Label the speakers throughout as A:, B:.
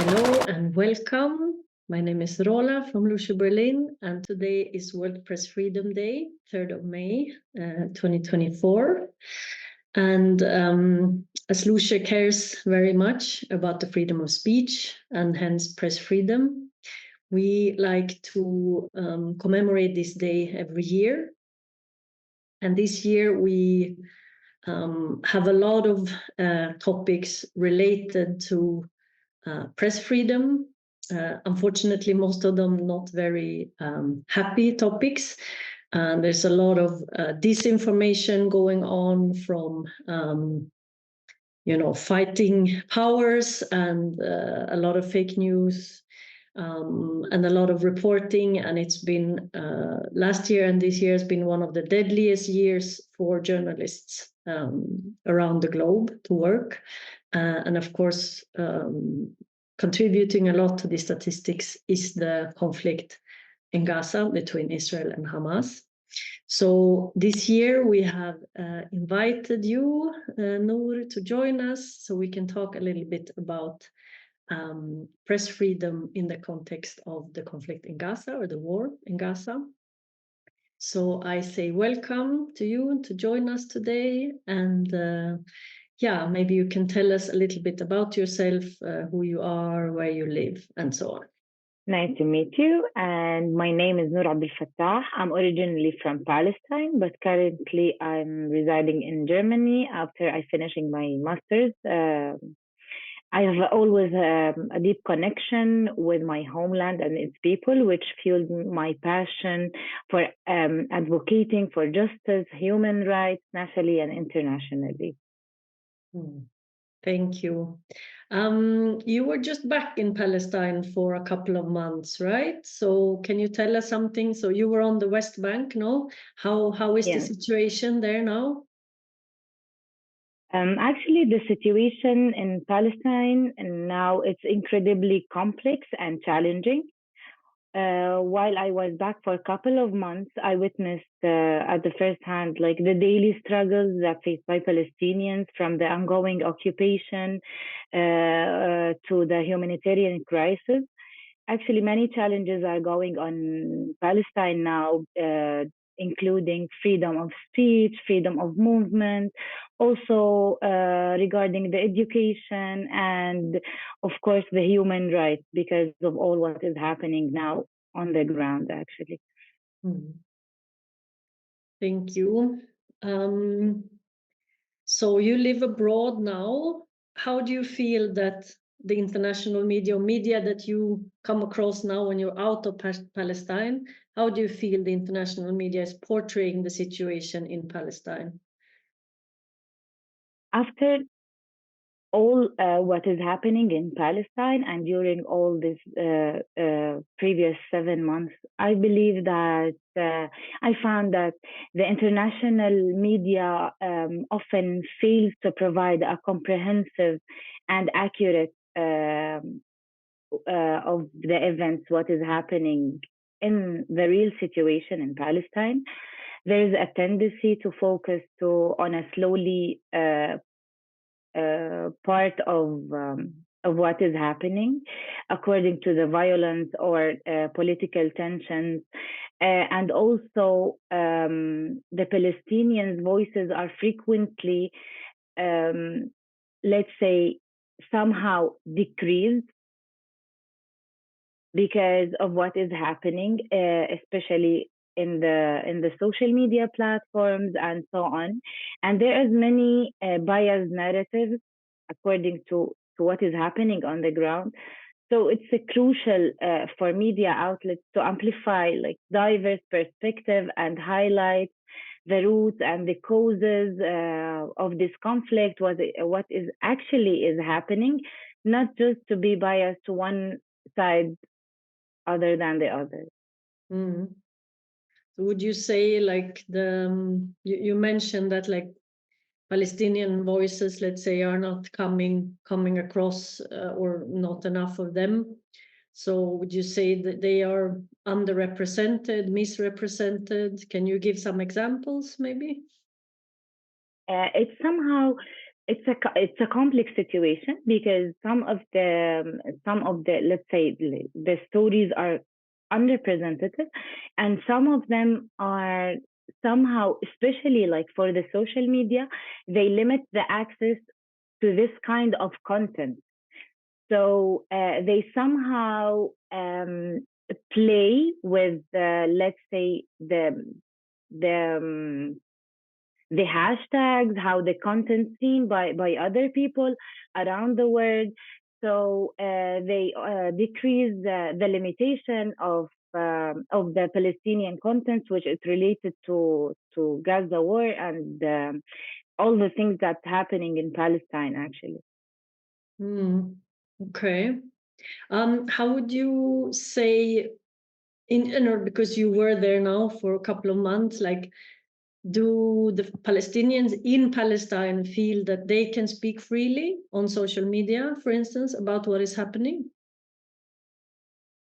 A: Hello and welcome. My name is Rola from Loesje Berlin, and today is World Press Freedom Day, 3rd of May, 2024. And as Loesje cares very much about the freedom of speech and hence press freedom, we like to commemorate this day every year. And this year we have a lot of topics related to press freedom. Unfortunately, most of them not very happy topics. There's a lot of disinformation going on from, fighting powers and a lot of fake news and a lot of reporting. And it's been last year and this year has been one of the deadliest years for journalists around the globe to work. And of course, contributing a lot to the statistics is the conflict in Gaza between Israel and Hamas. So this year we have invited you, Noor, to join us so we can talk a little bit about press freedom in the context of the conflict in Gaza or the war in Gaza. So I say welcome to you to join us today, and maybe you can tell us a little bit about yourself, who you are, where you live, and so on.
B: Nice to meet you. And my name is Noor Abdulfattah. I'm originally from Palestine, but currently I'm residing in Germany after I finishing my master's. I have always a deep connection with my homeland and its people, which fueled my passion for advocating for justice, human rights, nationally and internationally.
A: Thank you. You were just back in Palestine for a couple of months, right? So can you tell us something? So you were on the West Bank, no? How is the situation there now?
B: Actually, the situation in Palestine now it's incredibly complex and challenging. While I was back for a couple of months, I witnessed at the first hand like the daily struggles that faced by Palestinians, from the ongoing occupation to the humanitarian crisis. Actually, many challenges are going on in Palestine now, including freedom of speech, freedom of movement, also regarding the education, and of course the human rights, because of all what is happening now on the ground, actually.
A: Thank you. So you live abroad now. How do you feel that the international media that you come across now when you're out of Palestine, how do you feel the international media is portraying the situation in Palestine?
B: After all what is happening in Palestine and during all this previous 7 months, I believe that I found that the international media often fails to provide a comprehensive and accurate of the events, what is happening in the real situation in Palestine. There is a tendency to focus on a slowly part of what is happening according to the violence or political tensions. And also the Palestinians' voices are frequently, let's say, somehow decreased because of what is happening, especially in the social media platforms and so on. And there is many biased narratives according to what is happening on the ground. So it's crucial for media outlets to amplify like diverse perspective and highlight the roots and the causes of this conflict, what is actually is happening, not just to be biased to one side other than the other.
A: So would you say like you mentioned that like Palestinian voices, let's say, are not coming across or not enough of them? So would you say that they are underrepresented, misrepresented? Can you give some examples maybe?
B: It's somehow it's a complex situation because some of the let's say the stories are underrepresented, and some of them are somehow, especially like for the social media, they limit the access to this kind of content. So they somehow play with let's say the the hashtags, how the content seen by other people around the world. So they decrease the limitation of the Palestinian content, which is related to Gaza war and all the things that's happening in Palestine, actually.
A: Okay. How would you say, because you were there now for a couple of months, like, do the Palestinians in Palestine feel that they can speak freely on social media, for instance, about what is happening?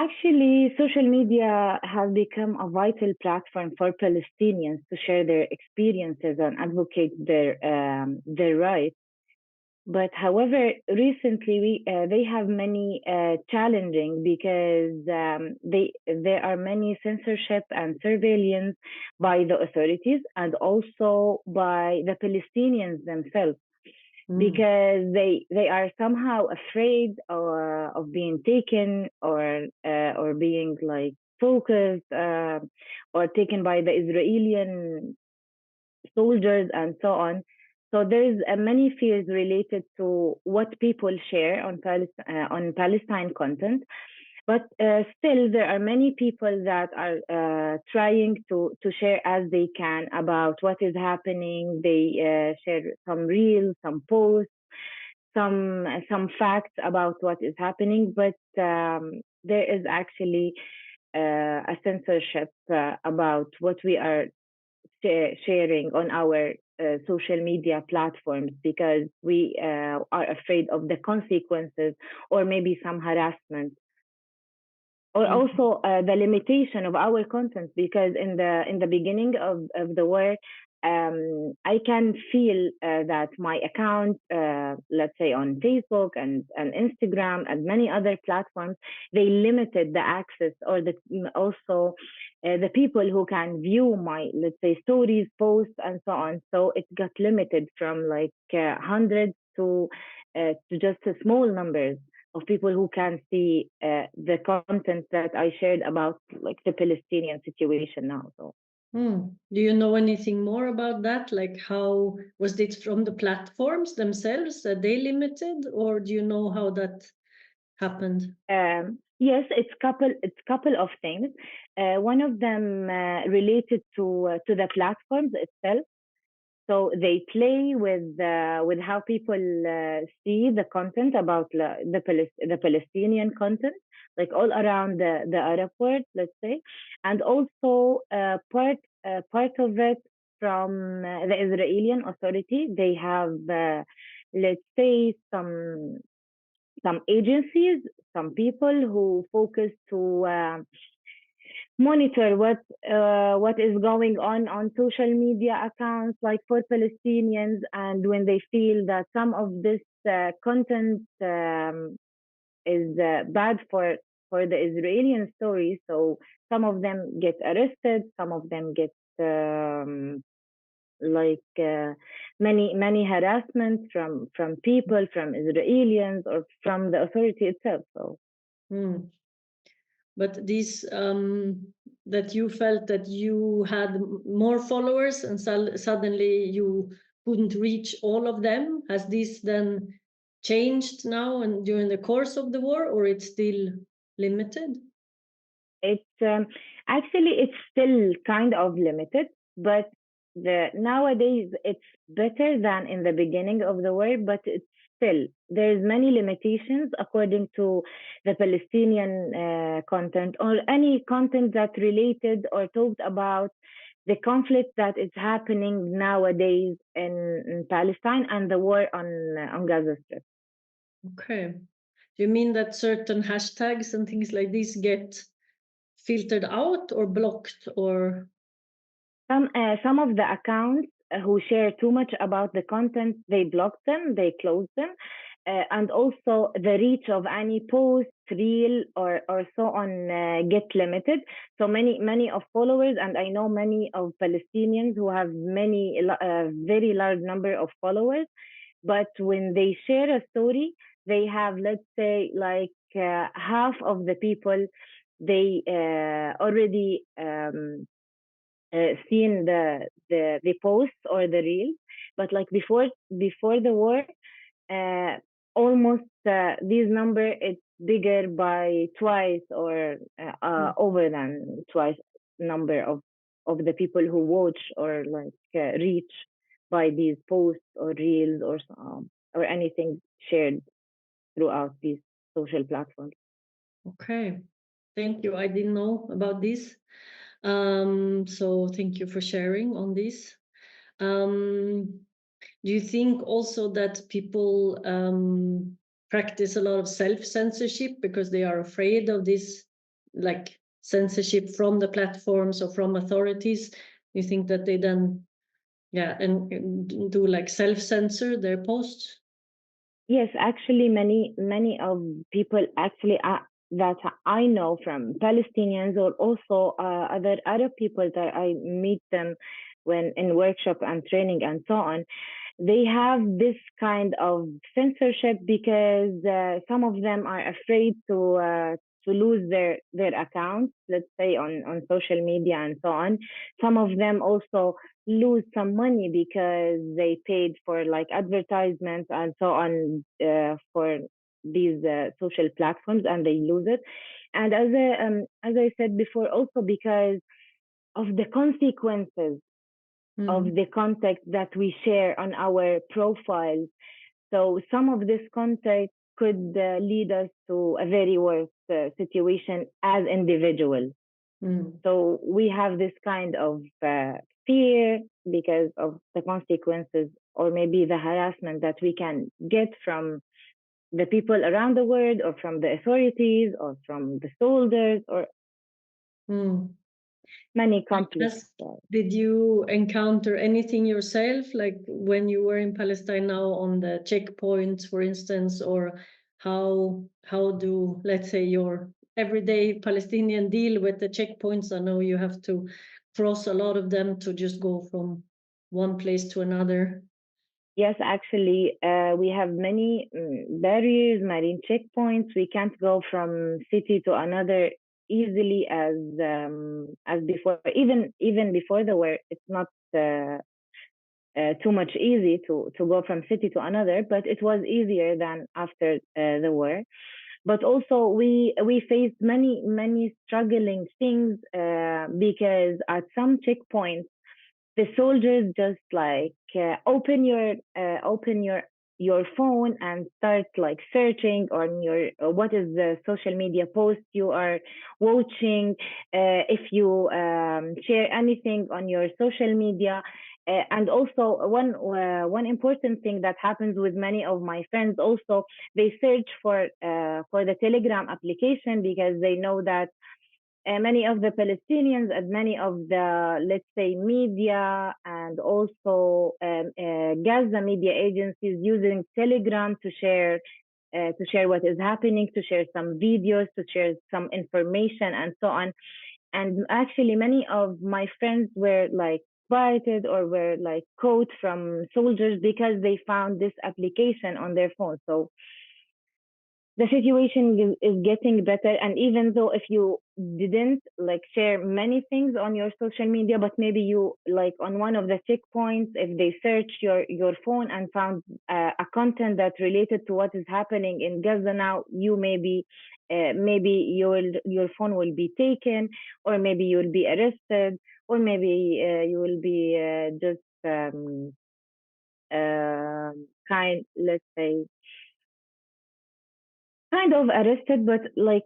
B: Actually, social media has become a vital platform for Palestinians to share their experiences and advocate their rights. But however, recently they have many challenging because there are many censorship and surveillance by the authorities and also by the Palestinians themselves, because they are somehow afraid of being taken or being like focused or taken by the Israeli soldiers and so on. So there's many fears related to what people share on Palestine content. But still, there are many people that are trying to share as they can about what is happening. They share some reels, some posts, some facts about what is happening. But there is actually a censorship about what we are sharing on our social media platforms, because we are afraid of the consequences or maybe some harassment, or also the limitation of our content, because in the beginning of the war, I can feel that my account, let's say on Facebook and Instagram and many other platforms, they limited the access or also the people who can view my, let's say, stories, posts, and so on. So it got limited from like hundreds to just a small numbers of people who can see the content that I shared about like the Palestinian situation now. So.
A: Do you know anything more about that? Like, how was it from the platforms themselves that they limited, or do you know how that happened?
B: Yes, it's couple of things. One of them related to the platforms itself. So they play with how people see the content about the Palestinian content, like all around the Arab world, let's say, and also part of it from the Israeli authority. They have, let's say, some agencies, some people who focus to monitor what is going on social media accounts, like for Palestinians, and when they feel that some of this content is bad for the Israeli story, so some of them get arrested, some of them get like many harassment from people, from Israelis or from the authority itself. So.
A: But these that you felt that you had more followers and suddenly you couldn't reach all of them, has this then changed now and during the course of the war, or it's still limited?
B: It's actually it's still kind of limited, but nowadays it's better than in the beginning of the war, but it's still there's many limitations according to the Palestinian content or any content that related or talked about the conflict that is happening nowadays in Palestine and the war on Gaza Strip.
A: Okay. Do you mean that certain hashtags and things like this get filtered out or blocked, or
B: Some of the accounts who share too much about the content, they block them, they close them. And also the reach of any post, reel, or so on get limited. So many of followers, and I know many of Palestinians who have very large number of followers, but when they share a story, they have, let's say, like half of the people, they already seen the posts or the reels. But like before the war, uh, almost this number is bigger by twice, or over than twice number of the people who watch or like reach by these posts or reels, or anything shared throughout these social platforms.
A: Okay, thank you. I didn't know about this. So thank you for sharing on this. Do you think also that people practice a lot of self-censorship because they are afraid of this, like censorship from the platforms or from authorities? You think that they then, and do like self-censor their posts?
B: Yes, actually, many of people actually that I know from Palestinians, or also other Arab people that I meet them when in workshop and training and so on, they have this kind of censorship because some of them are afraid to lose their accounts, let's say on social media and so on. Some of them also lose some money because they paid for like advertisements and so on for these social platforms, and they lose it. And as I said before, also because of the consequences of the content that we share on our profiles. So some of this content could lead us to a very worse situation as individuals. So we have this kind of fear because of the consequences, or maybe the harassment that we can get from the people around the world, or from the authorities, or from the soldiers, or many complex.
A: Did you encounter anything yourself, like when you were in Palestine now on the checkpoints, for instance, or how do, let's say, your everyday Palestinian deal with the checkpoints? I know you have to cross a lot of them to just go from one place to another.
B: Yes, actually, we have many barriers, marine checkpoints. We can't go from city to another easily as before. Even before the war, it's not too much easy to go from city to another, but it was easier than after the war. But also we faced many struggling things because at some checkpoints the soldiers just like open your phone and start like searching on your what is the social media post you are watching, if you share anything on your social media. And also one important thing that happens with many of my friends, also they search for the Telegram application, because they know that many of the Palestinians and many of the, let's say, media, and also Gaza media agencies using Telegram to share what is happening, to share some videos, to share some information, and so on. And actually, many of my friends were like quieted or were like caught from soldiers because they found this application on their phone. So the situation is getting better. And even though if you didn't like share many things on your social media, but maybe you like on one of the checkpoints, if they search your phone and found a content that related to what is happening in Gaza now, you maybe your phone will be taken, or maybe you'll be arrested, or maybe you will be just let's say kind of arrested, but like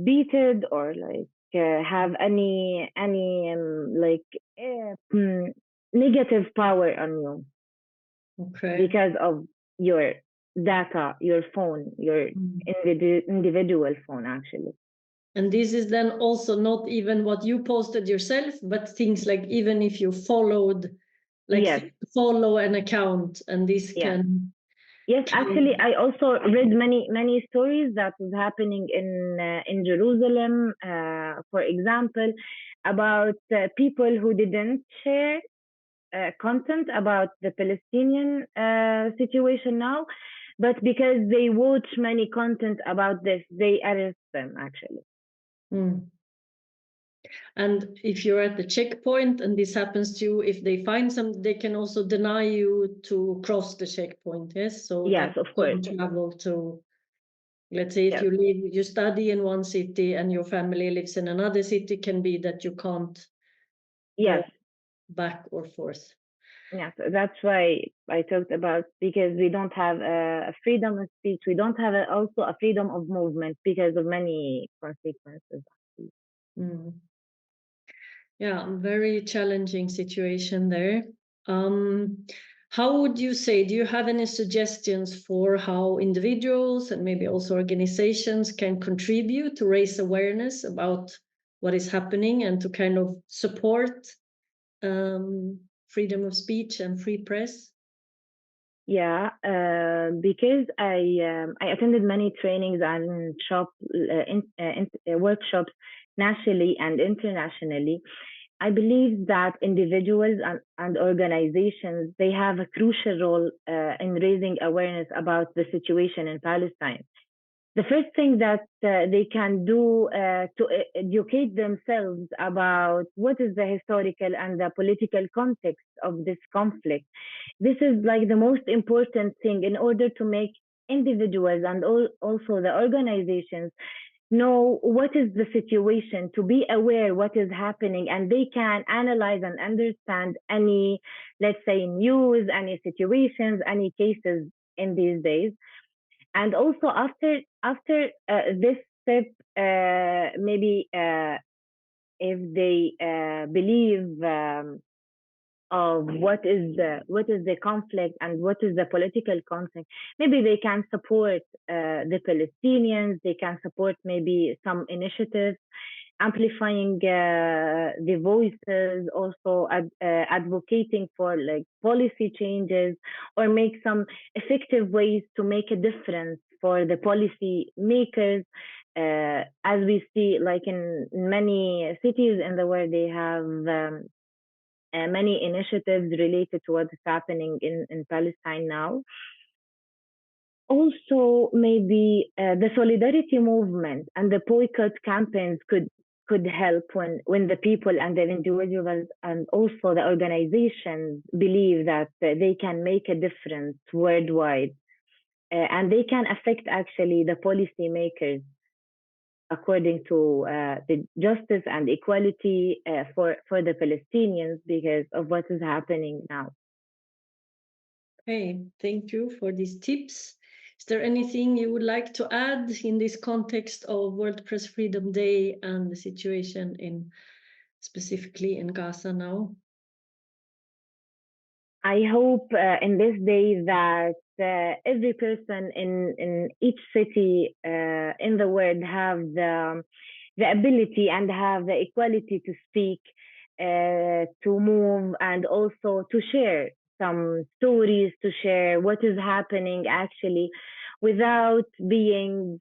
B: beaten, or like have any negative power on you.
A: Okay.
B: Because of your data, your phone, your individual phone, actually.
A: And this is then also not even what you posted yourself, but things like even if you followed like
B: Yes.
A: follow an account, and this
B: Yeah.
A: can
B: Yes, actually, I also read many stories that was happening in Jerusalem, for example, about people who didn't share content about the Palestinian situation now, but because they watch many content about this, they arrest them actually.
A: And if you're at the checkpoint and this happens to you, if they find some, they can also deny you to cross the checkpoint. Yes, so
B: Yes,
A: that
B: of
A: you
B: course.
A: don't travel to, let's say, if
B: Yes.
A: you study in one city and your family lives in another city, can be that you can't
B: Yes.
A: go back or forth.
B: Yes, that's why I talked about, because we don't have a freedom of speech, we don't have also a freedom of movement because of many consequences.
A: Yeah, very challenging situation there. How would you say, do you have any suggestions for how individuals and maybe also organizations can contribute to raise awareness about what is happening and to kind of support freedom of speech and free press?
B: Yeah, because I attended many trainings and workshops nationally and internationally. I believe that individuals and organizations, they have a crucial role in raising awareness about the situation in Palestine. The first thing that they can do to educate themselves about what is the historical and the political context of this conflict. This is like the most important thing in order to make individuals and also the organizations know what is the situation, to be aware what is happening, and they can analyze and understand any, let's say, news, any situations, any cases in these days. And also after this step, maybe if they believe of what is the conflict and what is the political context, maybe they can support the Palestinians. They can support maybe some initiatives amplifying the voices, also advocating for like policy changes, or make some effective ways to make a difference for the policy makers. As we see, like in many cities in the world, they have many initiatives related to what is happening in Palestine now. Also, maybe the solidarity movement and the boycott campaigns could help when the people and the individuals and also the organizations believe that they can make a difference worldwide, and they can affect actually the policy makers according to the justice and equality for the Palestinians because of what is happening now.
A: Okay, thank you for these tips. Is there anything you would like to add in this context of World Press Freedom Day and the situation specifically in Gaza now?
B: I hope in this day that every person in each city in the world have the ability and have the equality to speak, to move, and also to share some stories, to share what is happening actually, without being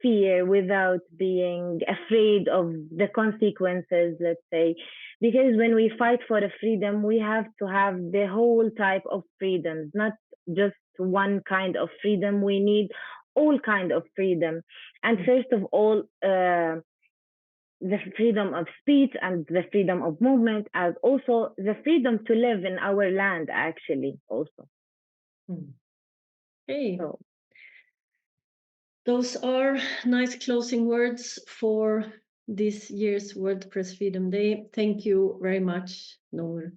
B: fear, without being afraid of the consequences, let's say. Because when we fight for a freedom, we have to have the whole type of freedoms, not just one kind of freedom. We need all kind of freedom. And first of all, the freedom of speech and the freedom of movement, as also the freedom to live in our land, actually, also.
A: Hey.
B: So,
A: those are nice closing words for this year's World Press Freedom Day. Thank you very much, Noor.